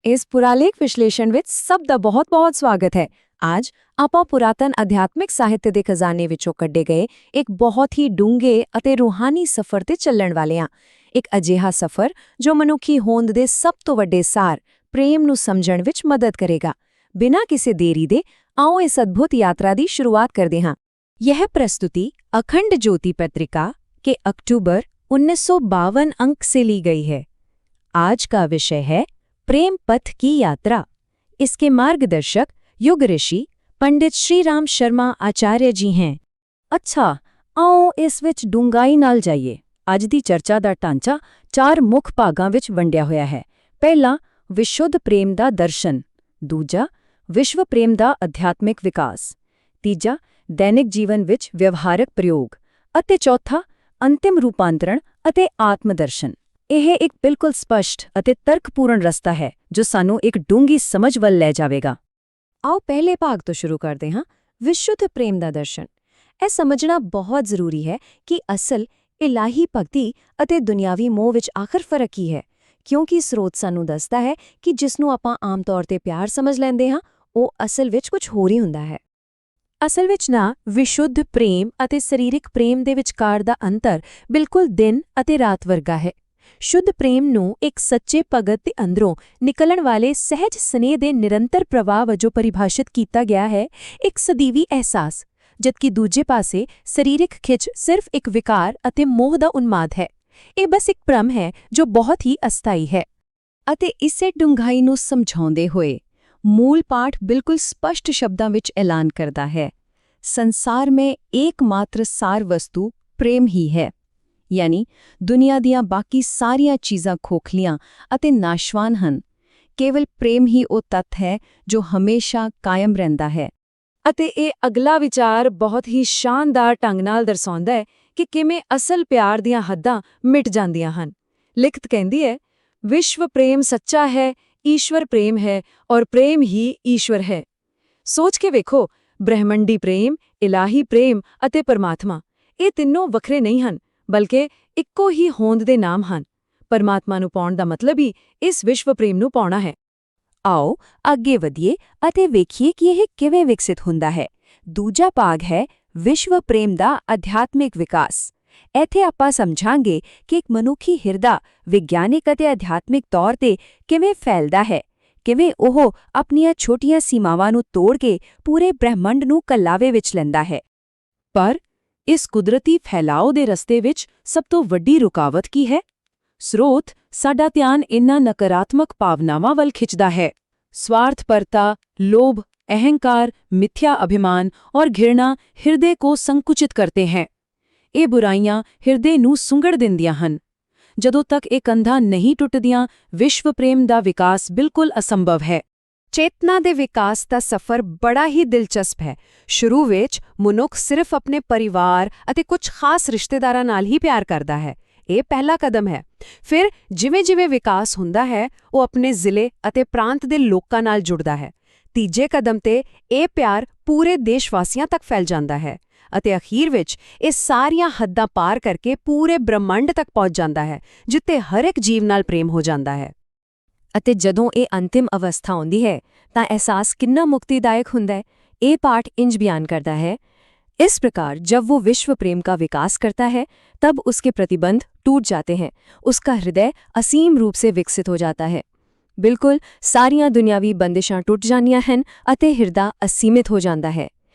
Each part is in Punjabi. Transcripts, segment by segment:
ਇਸ ਪੁਰਾਲੇਖ ਵਿਸ਼ਲੇਸ਼ਣ ਵਿੱਚ ਸਭ ਦਾ ਬਹੁਤ-ਬਹੁਤ ਸਵਾਗਤ ਹੈ। ਅੱਜ ਆਪਾਂ ਪੁਰਾਤਨ ਅਧਿਆਤਮਿਕ ਸਾਹਿਤ ਦੇ ਖਜ਼ਾਨੇ ਵਿੱਚੋਂ ਕੱਢੇ ਗਏ ਇੱਕ ਬਹੁਤ ਹੀ ਡੂੰਘੇ ਅਤੇ ਰੂਹਾਨੀ ਸਫ਼ਰ ਤੇ ਚੱਲਣ ਵਾਲੇ ਹਾਂ। ਇੱਕ ਅਜਿਹਾ ਸਫ਼ਰ ਜੋ ਮਨੁੱਖੀ ਹੋਂਦ ਦੇ ਸਭ ਤੋਂ ਵੱਡੇ ਸਾਰ, ਪ੍ਰੇਮ ਨੂੰ ਸਮਝਣ ਵਿੱਚ ਮਦਦ ਕਰੇਗਾ। ਬਿਨਾਂ ਕਿਸੇ ਦੇਰੀ ਦੇ ਆਓ ਇਸ ਅਦਭੁਤ ਯਾਤਰਾ ਦੀ ਸ਼ੁਰੂਆਤ ਕਰਦੇ ਹਾਂ। यह प्रस्तुति अखंड ज्योति पत्रिका के अक्टूबर 1952 अंक से ली गई है। आज का विषय है प्रेम पथ की यात्रा। इसके मार्गदर्शक युग ऋषि पंडित श्री राम शर्मा आचार्य जी हैं। अच्छा, आओ इस विच डूंघाई नाल जाइए। ਅੱਜ ਦੀ ਚਰਚਾ ਦਾ ਢਾਂਚਾ 4 ਮੁੱਖ ਭਾਗਾਂ ਵਿੱਚ ਵੰਡਿਆ ਹੋਇਆ ਹੈ। ਪਹਿਲਾ, ਵਿਸ਼ੁੱਧ ਪ੍ਰੇਮ ਦਾ ਦਰਸ਼ਨ। ਦੂਜਾ, ਵਿਸ਼ਵ ਪ੍ਰੇਮ ਦਾ ਅਧਿਆਤਮਿਕ ਵਿਕਾਸ। ਤੀਜਾ, ਦੈਨਿਕ ਜੀਵਨ ਵਿੱਚ ਵਿਵਹਾਰਕ ਪ੍ਰਯੋਗ। ਅਤੇ ਚੌਥਾ, ਅੰਤਿਮ ਰੂਪਾਂਤਰਣ ਅਤੇ ਆਤਮਦਰਸ਼ਨ। ਇਹ ਇੱਕ ਬਿਲਕੁਲ ਸਪਸ਼ਟ ਅਤੇ ਤਰਕਪੂਰਨ ਰਸਤਾ ਹੈ ਜੋ ਸਾਨੂੰ ਇੱਕ ਡੂੰਘੀ ਸਮਝ ਵੱਲ ਲੈ ਜਾਵੇਗਾ। ਆਓ ਪਹਿਲੇ ਭਾਗ ਤੋਂ ਸ਼ੁਰੂ ਕਰਦੇ ਹਾਂ, ਵਿਸ਼ੁੱਧ ਪ੍ਰੇਮ ਦਾ ਦਰਸ਼ਨ। ਇਹ ਸਮਝਣਾ ਬਹੁਤ ਜ਼ਰੂਰੀ ਹੈ ਕਿ ਅਸਲ ਇਲਾਹੀ ਭਗਤੀ ਅਤੇ ਦੁਨਿਆਵੀ ਮੋਹ ਵਿੱਚ ਆਖਰ ਫਰਕ ਕੀ ਹੈ, ਕਿਉਂਕਿ ਸਰੋਤ ਸਾਨੂੰ ਦੱਸਦਾ ਹੈ ਕਿ ਜਿਸ ਨੂੰ ਆਪਾਂ ਆਮ ਤੌਰ ਤੇ ਪਿਆਰ ਸਮਝ ਲੈਂਦੇ ਹਾਂ, ਉਹ ਅਸਲ ਵਿੱਚ ਕੁਝ ਹੋਰ ਹੀ ਹੁੰਦਾ ਹੈ। ਅਸਲ ਵਿੱਚ ਨਾ, ਵਿਸ਼ੁੱਧ ਪ੍ਰੇਮ ਅਤੇ ਸਰੀਰਕ ਪ੍ਰੇਮ ਦੇ ਵਿਚਕਾਰ ਦਾ ਅੰਤਰ ਬਿਲਕੁਲ ਦਿਨ ਅਤੇ ਰਾਤ ਵਰਗਾ ਹੈ। ਸ਼ੁੱਧ ਪ੍ਰੇਮ ਨੂੰ ਇੱਕ ਸੱਚੇ ਭਗਤ ਦੇ ਅੰਦਰੋਂ ਨਿਕਲਣ ਵਾਲੇ ਸਹਿਜ ਸਨੇਹ ਦੇ ਨਿਰੰਤਰ ਪ੍ਰਵਾਹ ਵਜੋਂ ਪਰਿਭਾਸ਼ਿਤ ਕੀਤਾ ਗਿਆ ਹੈ, ਇੱਕ ਸਦੀਵੀ ਅਹਿਸਾਸ, ਜਦਕਿ ਦੂਜੇ ਪਾਸੇ ਸਰੀਰਕ ਖਿੱਚ ਸਿਰਫ ਇੱਕ ਵਿਕਾਰ ਅਤੇ ਮੋਹ ਦਾ ਉਨਮਾਦ ਹੈ। ਇਹ ਬਸ ਇੱਕ ਭ੍ਰਮ ਹੈ ਜੋ ਬਹੁਤ ਹੀ ਅਸਥਾਈ ਹੈ। ਅਤੇ ਇਸੇ ਡੂੰਘਾਈ ਨੂੰ ਸਮਝਾਉਂਦੇ ਹੋਏ मूल पाठ बिल्कुल स्पष्ट शब्दों विच ऐलान करता है, संसार में एकमात्र सार वस्तु प्रेम ही है। यानी दुनिया दियां बाकी सारियां चीज़ां खोखलियां अते नाशवान हन, केवल प्रेम ही वो तत्त है जो हमेशा कायम रहिंदा है। ਅਤੇ ਇਹ ਅਗਲਾ ਵਿਚਾਰ ਬਹੁਤ ਹੀ ਸ਼ਾਨਦਾਰ ਢੰਗ ਨਾਲ ਦਰਸਾਉਂਦਾ ਹੈ ਕਿ ਕਿਵੇਂ ਅਸਲ ਪਿਆਰ ਦੀਆਂ ਹੱਦਾਂ ਮਿਟ ਜਾਂਦੀਆਂ ਹਨ। ਲਿਖਤ ਕਹਿੰਦੀ ਹੈ, ਵਿਸ਼ਵ ਪ੍ਰੇਮ ਸੱਚਾ ਹੈ, ਈਸ਼ਵਰ ਪ੍ਰੇਮ ਹੈ ਔਰ ਪ੍ਰੇਮ ਹੀ ਈਸ਼ਵਰ ਹੈ। ਸੋਚ ਕੇ ਵੇਖੋ, ਬ੍ਰਹਿਮੰਡੀ ਪ੍ਰੇਮ, ਇਲਾਹੀ ਪ੍ਰੇਮ ਅਤੇ ਪਰਮਾਤਮਾ, ਇਹ ਤਿੰਨੋਂ ਵੱਖਰੇ ਨਹੀਂ ਹਨ, ਬਲਕਿ ਇੱਕੋ ਹੀ ਹੋਂਦ ਦੇ ਨਾਮ ਹਨ। ਪਰਮਾਤਮਾ ਨੂੰ ਪਾਉਣ ਦਾ ਮਤਲਬ ਹੀ ਇਸ ਵਿਸ਼ਵ ਪ੍ਰੇਮ ਨੂੰ ਪਾਉਣਾ ਹੈ। ਆਓ ਅੱਗੇ ਵਧੀਏ ਅਤੇ ਵੇਖੀਏ ਕਿ ਇਹ ਕਿਵੇਂ ਵਿਕਸਿਤ ਹੁੰਦਾ ਹੈ। ਦੂਜਾ ਭਾਗ ਹੈ ਵਿਸ਼ਵ ਪ੍ਰੇਮ ਦਾ ਅਧਿਆਤਮਿਕ ਵਿਕਾਸ। ਇੱਥੇ ਆਪਾਂ ਸਮਝਾਂਗੇ ਕਿ ਇੱਕ ਮਨੁੱਖੀ ਹਿਰਦਾ ਵਿਗਿਆਨਿਕ ਅਤੇ ਅਧਿਆਤਮਿਕ ਤੌਰ ਤੇ ਕਿਵੇਂ ਫੈਲਦਾ ਹੈ, ਕਿਵੇਂ ਉਹ ਆਪਣੀਆਂ ਛੋਟੀਆਂ ਸੀਮਾਵਾਂ ਨੂੰ ਤੋੜ ਕੇ ਪੂਰੇ ਬ੍ਰਹਿਮੰਡ ਨੂੰ ਕਲਾਵੇ ਵਿੱਚ ਲੈਂਦਾ ਹੈ। ਪਰ ਇਸ ਕੁਦਰਤੀ ਫੈਲਾਓ ਦੇ ਰਸਤੇ ਵਿੱਚ ਸਭ ਤੋਂ ਵੱਡੀ ਰੁਕਾਵਟ ਕੀ ਹੈ? ਸਰੋਤ ਸਾਡਾ ਧਿਆਨ ਇਨ੍ਹਾਂ ਨਕਾਰਾਤਮਕ ਭਾਵਨਾਵਾਂ ਵੱਲ ਖਿੱਚਦਾ ਹੈ। ਸਵਾਰਥਪਰਤਾ, ਲੋਭ, ਅਹੰਕਾਰ, ਮਿਥਿਆ ਅਭਿਮਾਨ ਔਰ ਘਿਰਣਾ ਹਿਰਦੇ ਕੋ ਸੰਕੁਚਿਤ ਕਰਤੇ ਹੈ। ਇਹ ਬੁਰਾਈਆਂ ਹਿਰਦੇ ਨੂੰ ਸੁੰਗੜ ਦਿੰਦੀਆਂ ਹਨ। ਜਦੋਂ ਤੱਕ ਇਹ ਕੰਧਾਂ ਨਹੀਂ ਟੁੱਟਦੀਆਂ, ਵਿਸ਼ਵ ਪ੍ਰੇਮ ਦਾ ਵਿਕਾਸ ਬਿਲਕੁਲ ਅਸੰਭਵ ਹੈ। ਚੇਤਨਾ ਦੇ ਵਿਕਾਸ ਦਾ ਸਫ਼ਰ ਬੜਾ ਹੀ ਦਿਲਚਸਪ ਹੈ। ਸ਼ੁਰੂ ਵਿੱਚ ਮਨੁੱਖ ਸਿਰਫ ਆਪਣੇ ਪਰਿਵਾਰ ਅਤੇ ਕੁਝ ਖਾਸ ਰਿਸ਼ਤੇਦਾਰਾਂ ਨਾਲ ਹੀ ਪਿਆਰ ਕਰਦਾ ਹੈ। ਇਹ ਪਹਿਲਾ ਕਦਮ ਹੈ। ਫਿਰ ਜਿਵੇਂ-ਜਿਵੇਂ ਵਿਕਾਸ ਹੁੰਦਾ ਹੈ, ਉਹ ਆਪਣੇ ਜ਼ਿਲ੍ਹੇ ਅਤੇ ਪ੍ਰਾਂਤ ਦੇ ਲੋਕਾਂ ਨਾਲ ਜੁੜਦਾ ਹੈ। ਤੀਜੇ ਕਦਮ ਤੇ ਇਹ ਪਿਆਰ ਪੂਰੇ ਦੇਸ਼ ਵਾਸੀਆਂ ਤੱਕ ਫੈਲ ਜਾਂਦਾ ਹੈ ਅਤੇ ਅਖੀਰ ਵਿੱਚ ਇਹ ਸਾਰੀਆਂ ਹੱਦਾਂ ਪਾਰ ਕਰਕੇ ਪੂਰੇ ਬ੍ਰਹਿਮੰਡ ਤੱਕ ਪਹੁੰਚ ਜਾਂਦਾ ਹੈ, ਜਿੱਥੇ ਹਰ ਇੱਕ ਜੀਵ ਨਾਲ ਪ੍ਰੇਮ ਹੋ ਜਾਂਦਾ ਹੈ। ਅਤੇ ਜਦੋਂ ਇਹ ਅੰਤਿਮ ਅਵਸਥਾ ਆਉਂਦੀ ਹੈ ਤਾਂ ਅਹਿਸਾਸ ਕਿੰਨਾ ਮੁਕਤੀਦਾਇਕ ਹੁੰਦਾ ਹੈ। ਇਹ ਪਾਠ ਇੰਜ ਬਿਆਨ ਕਰਦਾ ਹੈ, इस प्रकार जब वो विश्व प्रेम का विकास करता है, तब उसके प्रतिबंध टूट जाते हैं, उसका हृदय असीम रूप से विकसित हो जाता है। बिल्कुल सारियां दुनियावी बंदिशां टूट जानियां हैं ਅਤੇ ਹਿਰਦਾ ਅਸੀਮਿਤ ਹੋ ਜਾਂਦਾ ਹੈ।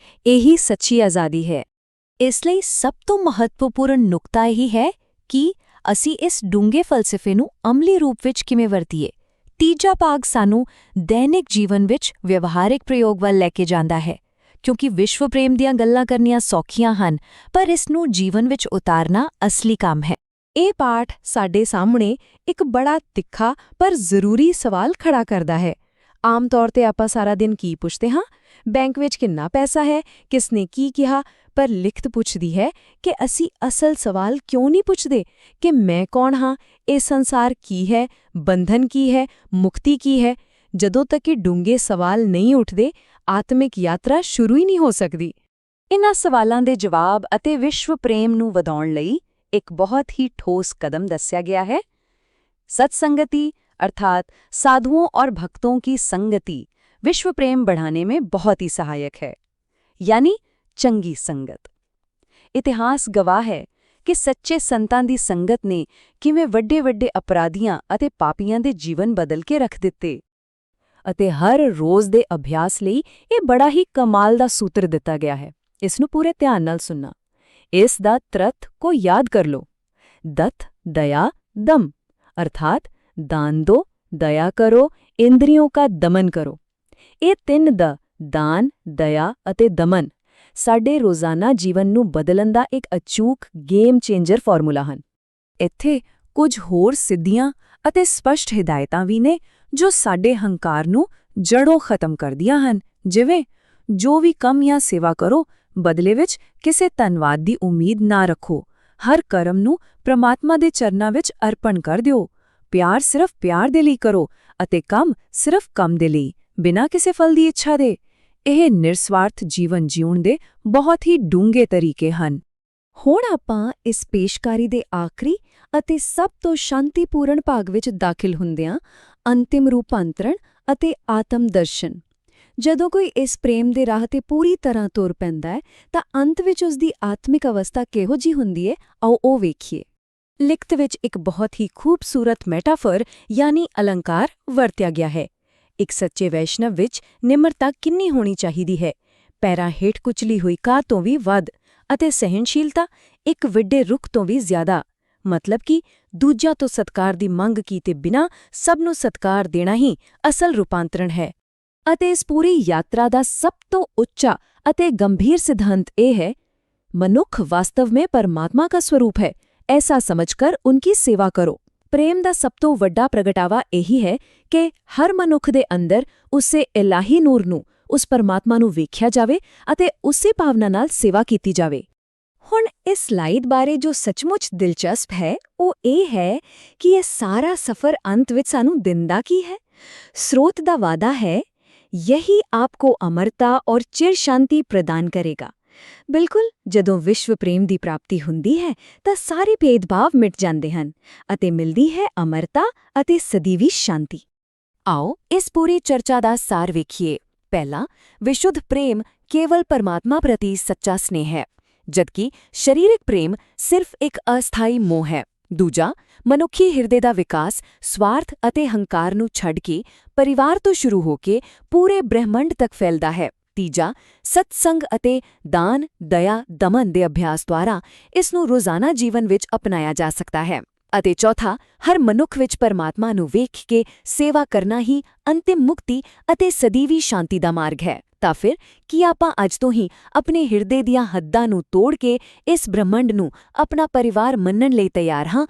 ਇਹੀ ਸੱਚੀ ਆਜ਼ਾਦੀ ਹੈ। ਇਸ ਲਈ ਸਭ ਤੋਂ ਮਹੱਤਵਪੂਰਨ ਨੁਕਤਾ ਇਹੀ ਹੈ ਕਿ ਅਸੀਂ ਇਸ ਡੂੰਘੇ ਫਲਸਫੇ ਨੂੰ ਅਮਲੀ ਰੂਪ ਵਿੱਚ ਕਿਵੇਂ ਵਰਤੀਏ। ਤੀਜਾ ਭਾਗ ਸਾਨੂੰ ਦੈਨਿਕ ਜੀਵਨ ਵਿੱਚ ਵਿਵਹਾਰਿਕ ਪ੍ਰਯੋਗ ਵੱਲ ਲੈ ਕੇ ਜਾਂਦਾ ਹੈ, ਕਿਉਂਕਿ ਵਿਸ਼ਵ ਪ੍ਰੇਮ ਦੀਆਂ ਗੱਲਾਂ ਕਰਨੀਆਂ ਸੌਖੀਆਂ ਹਨ, ਪਰ ਇਸ ਨੂੰ ਜੀਵਨ ਵਿੱਚ ਉਤਾਰਨਾ ਅਸਲੀ ਕੰਮ ਹੈ। ਇਹ ਪਾਠ ਸਾਡੇ ਸਾਹਮਣੇ ਇੱਕ ਬੜਾ ਤਿੱਖਾ ਪਰ ਜ਼ਰੂਰੀ ਸਵਾਲ ਖੜਾ ਕਰਦਾ ਹੈ। ਆਮ ਤੌਰ ਤੇ ਆਪਾਂ ਸਾਰਾ ਦਿਨ ਕੀ ਪੁੱਛਦੇ ਹਾਂ? ਬੈਂਕ ਵਿੱਚ ਕਿੰਨਾ ਪੈਸਾ ਹੈ, ਕਿਸਨੇ ਕੀ ਕਿਹਾ? ਪਰ ਲਿਖਤ ਪੁੱਛਦੀ ਹੈ ਕਿ ਅਸੀਂ ਅਸਲ ਸਵਾਲ ਕਿਉਂ ਨਹੀਂ ਪੁੱਛਦੇ ਕਿ ਮੈਂ ਕੌਣ ਹਾਂ, ਇਹ ਸੰਸਾਰ ਕੀ ਹੈ, ਬੰਧਨ ਕੀ ਹੈ, ਮੁਕਤੀ ਕੀ ਹੈ। ਜਦੋਂ ਤੱਕ ਇਹ ਡੂੰਘੇ ਸਵਾਲ ਨਹੀਂ ਉੱਠਦੇ, ਆਤਮਿਕ ਯਾਤਰਾ ਸ਼ੁਰੂ ਹੀ ਨਹੀਂ ਹੋ ਸਕਦੀ। ਇਨ੍ਹਾਂ ਸਵਾਲਾਂ ਦੇ ਜਵਾਬ ਅਤੇ ਵਿਸ਼ਵ ਪ੍ਰੇਮ ਨੂੰ ਵਧਾਉਣ ਲਈ ਇੱਕ ਬਹੁਤ ਹੀ ਠੋਸ ਕਦਮ ਦੱਸਿਆ ਗਿਆ ਹੈ। ਸਤਸੰਗਤੀ अर्थात साधुओं और भक्तों की संगति विश्व प्रेम बढ़ाने में बहुत ही सहायक है, यानी चंगी संगत। इतिहास गवाह ਹੈ ਕਿ ਸੱਚੇ ਸੰਤਾਂ ਦੀ ਸੰਗਤ ਨੇ ਕਿਵੇਂ ਵੱਡੇ-ਵੱਡੇ ਅਪਰਾਧੀਆਂ ਅਤੇ ਪਾਪੀਆਂ ਦੇ ਜੀਵਨ ਬਦਲ ਕੇ ਰੱਖ ਦਿੱਤੇ। ਅਤੇ ਹਰ ਰੋਜ਼ ਦੇ ਅਭਿਆਸ ਲਈ ਇਹ ਬੜਾ ਹੀ ਕਮਾਲ ਦਾ ਸੂਤਰ ਦਿੱਤਾ ਗਿਆ ਹੈ। ਇਸ ਨੂੰ ਪੂਰੇ ਧਿਆਨ ਨਾਲ ਸੁਣਨਾ। ਇਸ ਦਾ ਤਰਥ को याद कर लो। दत्त दया दम अर्थात दान दो, दया करो, इंद्रियों का दमन करो। ਇਹ ਤਿੰਨ ਦਾਨ, ਦਇਆ ਅਤੇ ਦਮਨ ਸਾਡੇ ਰੋਜ਼ਾਨਾ ਜੀਵਨ ਨੂੰ ਬਦਲਣ ਦਾ ਇੱਕ ਅਚੂਕ ਗੇਮ ਚੇਂਜਰ ਫਾਰਮੂਲਾ ਹਨ। ਇੱਥੇ ਕੁਝ ਹੋਰ ਸਿੱਧੀਆਂ ਅਤੇ ਸਪਸ਼ਟ ਹਿਦਾਇਤਾਂ ਵੀ ਨੇ ਜੋ ਸਾਡੇ ਹੰਕਾਰ ਨੂੰ ਜੜੋਂ ਖਤਮ ਕਰਦੀਆਂ ਹਨ, ਜਿਵੇਂ ਜੋ ਵੀ ਕੰਮ ਜਾਂ ਸੇਵਾ ਕਰੋ, ਬਦਲੇ ਵਿੱਚ ਕਿਸੇ ਧੰਨਵਾਦ ਦੀ ਉਮੀਦ ਨਾ ਰੱਖੋ। ਹਰ ਕਰਮ ਨੂੰ ਪ੍ਰਮਾਤਮਾ ਦੇ ਚਰਨਾਂ ਵਿੱਚ ਅਰਪਣ ਕਰ ਦਿਓ। ਪਿਆਰ ਸਿਰਫ ਪਿਆਰ ਦੇ ਲਈ ਕਰੋ ਅਤੇ ਕੰਮ ਸਿਰਫ ਕੰਮ ਦੇ ਲਈ, ਬਿਨਾਂ ਕਿਸੇ ਫਲ ਦੀ ਇੱਛਾ ਦੇ। ਇਹ ਨਿਰਸਵਾਰਥ ਜੀਵਨ ਜਿਉਣ ਦੇ ਬਹੁਤ ਹੀ ਡੂੰਘੇ ਤਰੀਕੇ ਹਨ। ਹੁਣ ਆਪਾਂ ਇਸ ਪੇਸ਼ਕਾਰੀ ਦੇ ਆਖਰੀ ਅਤੇ ਸਭ ਤੋਂ ਸ਼ਾਂਤੀਪੂਰਨ ਭਾਗ ਵਿੱਚ ਦਾਖਲ ਹੁੰਦੇ ਹਾਂ, ਅੰਤਿਮ ਰੂਪਾਂਤਰਣ ਅਤੇ ਆਤਮ ਦਰਸ਼ਨ। ਜਦੋਂ ਕੋਈ ਇਸ ਪ੍ਰੇਮ ਦੇ ਰਾਹ ਤੇ ਪੂਰੀ ਤਰ੍ਹਾਂ ਤੁਰ ਪੈਂਦਾ ਹੈ ਤਾਂ ਅੰਤ ਵਿੱਚ ਉਸ ਦੀ ਆਤਮਿਕ ਅਵਸਥਾ ਕਿਹੋ ਜਿਹੀ ਹੁੰਦੀ ਹੈ, ਆਓ ਉਹ ਵੇਖੀਏ। ਲਿਖਤ ਵਿੱਚ ਇੱਕ ਬਹੁਤ ਹੀ ਖੂਬਸੂਰਤ ਮੈਟਾਫਰ ਯਾਨੀ ਅਲੰਕਾਰ ਵਰਤਿਆ ਗਿਆ ਹੈ। ਇੱਕ ਸੱਚੇ ਵੈਸ਼ਨਵ ਵਿੱਚ ਨਿਮਰਤਾ ਕਿੰਨੀ ਹੋਣੀ ਚਾਹੀਦੀ ਹੈ, ਪੈਰਾਂ ਹੇਠ ਕੁਚਲੀ ਹੋਈ ਘਾਹ ਤੋਂ ਵੀ ਵੱਧ, ਅਤੇ ਸਹਿਣਸ਼ੀਲਤਾ ਇੱਕ ਵੱਡੇ ਰੁੱਖ ਤੋਂ ਵੀ ਜ਼ਿਆਦਾ। ਮਤਲਬ ਕਿ ਦੂਜਿਆਂ ਤੋਂ ਸਤਿਕਾਰ ਦੀ ਮੰਗ ਕੀਤੇ ਬਿਨਾਂ ਸਭ ਨੂੰ ਸਤਿਕਾਰ ਦੇਣਾ ਹੀ ਅਸਲ ਰੂਪਾਂਤਰਣ ਹੈ। ਅਤੇ ਇਸ ਪੂਰੀ ਯਾਤਰਾ ਦਾ ਸਭ ਤੋਂ ਉੱਚਾ ਅਤੇ ਗੰਭੀਰ ਸਿਧਾਂਤ ਇਹ ਹੈ, ਮਨੁੱਖ ਵਾਸਤਵ में परमात्मा का स्वरूप है, ऐसा समझकर उनकी सेवा करो। ਪ੍ਰੇਮ ਦਾ ਸਭ ਤੋਂ ਵੱਡਾ ਪ੍ਰਗਟਾਵਾ ਇਹੀ ਹੈ ਕਿ ਹਰ ਮਨੁੱਖ ਦੇ ਅੰਦਰ ਉਸੇ ਇਲਾਹੀ ਨੂਰ ਨੂੰ, ਉਸ ਪਰਮਾਤਮਾ ਨੂੰ ਵੇਖਿਆ ਜਾਵੇ ਅਤੇ ਉਸੇ ਭਾਵਨਾ ਨਾਲ ਸੇਵਾ ਕੀਤੀ ਜਾਵੇ। ਹੁਣ ਇਸ ਸਲਾਈਡ ਬਾਰੇ ਜੋ ਸੱਚਮੁੱਚ ਦਿਲਚਸਪ ਹੈ ਉਹ ਇਹ ਹੈ ਕਿ ਇਹ ਸਾਰਾ ਸਫ਼ਰ ਅੰਤ ਵਿੱਚ ਸਾਨੂੰ ਦਿੰਦਾ ਕੀ ਹੈ। स्रोत ਦਾ ਵਾਅਦਾ ਹੈ, यही आपको अमरता और चिर शांति प्रदान करेगा। ਬਿਲਕੁਲ ਜਦੋਂ ਵਿਸ਼ਵ ਪ੍ਰੇਮ ਦੀ ਪ੍ਰਾਪਤੀ ਹੁੰਦੀ ਹੈ ਤਾਂ ਸਾਰੇ ਭੇਦਭਾਵ ਮਿਟ ਜਾਂਦੇ ਹਨ ਅਤੇ ਮਿਲਦੀ ਹੈ ਅਮਰਤਾ ਅਤੇ ਸਦੀਵੀ ਸ਼ਾਂਤੀ। ਆਓ ਇਸ ਪੂਰੀ ਚਰਚਾ ਦਾ ਸਾਰ ਵੇਖੀਏ। ਪਹਿਲਾ, ਵਿਸ਼ੁੱਧ ਪ੍ਰੇਮ ਕੇਵਲ ਪਰਮਾਤਮਾ ਪ੍ਰਤੀ ਸੱਚਾ ਸਨੇਹ ਹੈ, ਜਦਕਿ ਸਰੀਰਕ ਪ੍ਰੇਮ ਸਿਰਫ ਇੱਕ ਅਸਥਾਈ ਮੋਹ ਹੈ। ਦੂਜਾ, ਮਨੁੱਖੀ ਹਿਰਦੇ ਦਾ ਵਿਕਾਸ ਸਵਾਰਥ ਅਤੇ ਹੰਕਾਰ ਨੂੰ ਛੱਡ ਕੇ ਪਰਿਵਾਰ ਤੋਂ ਸ਼ੁਰੂ ਹੋ ਕੇ ਪੂਰੇ ਬ੍ਰਹਿਮੰਡ ਤੱਕ ਫੈਲਦਾ ਹੈ। ਤੀਜਾ, ਸਤਸੰਗ ਅਤੇ ਦਾਨ, ਦਇਆ, ਦਮਨ ਦੇ ਅਭਿਆਸ ਦੁਆਰਾ ਇਸ ਨੂੰ ਰੋਜ਼ਾਨਾ ਜੀਵਨ ਵਿੱਚ ਅਪਣਾਇਆ ਜਾ ਸਕਦਾ ਹੈ। ਅਤੇ ਚੌਥਾ, ਹਰ ਮਨੁੱਖ ਵਿੱਚ ਪਰਮਾਤਮਾ ਨੂੰ ਵੇਖ ਕੇ ਸੇਵਾ ਕਰਨਾ ਹੀ ਅੰਤਿਮ ਮੁਕਤੀ ਅਤੇ ਸਦੀਵੀ ਸ਼ਾਂਤੀ ਦਾ ਮਾਰਗ ਹੈ। ਤਾਂ ਫਿਰ ਕੀ ਆਪਾਂ ਅੱਜ ਤੋਂ ਹੀ ਆਪਣੇ ਹਿਰਦੇ ਦੀਆਂ ਹੱਦਾਂ ਨੂੰ ਤੋੜ ਕੇ ਇਸ ਬ੍ਰਹਿਮੰਡ ਨੂੰ ਆਪਣਾ ਪਰਿਵਾਰ ਮੰਨਣ ਲਈ ਤਿਆਰ ਹਾਂ?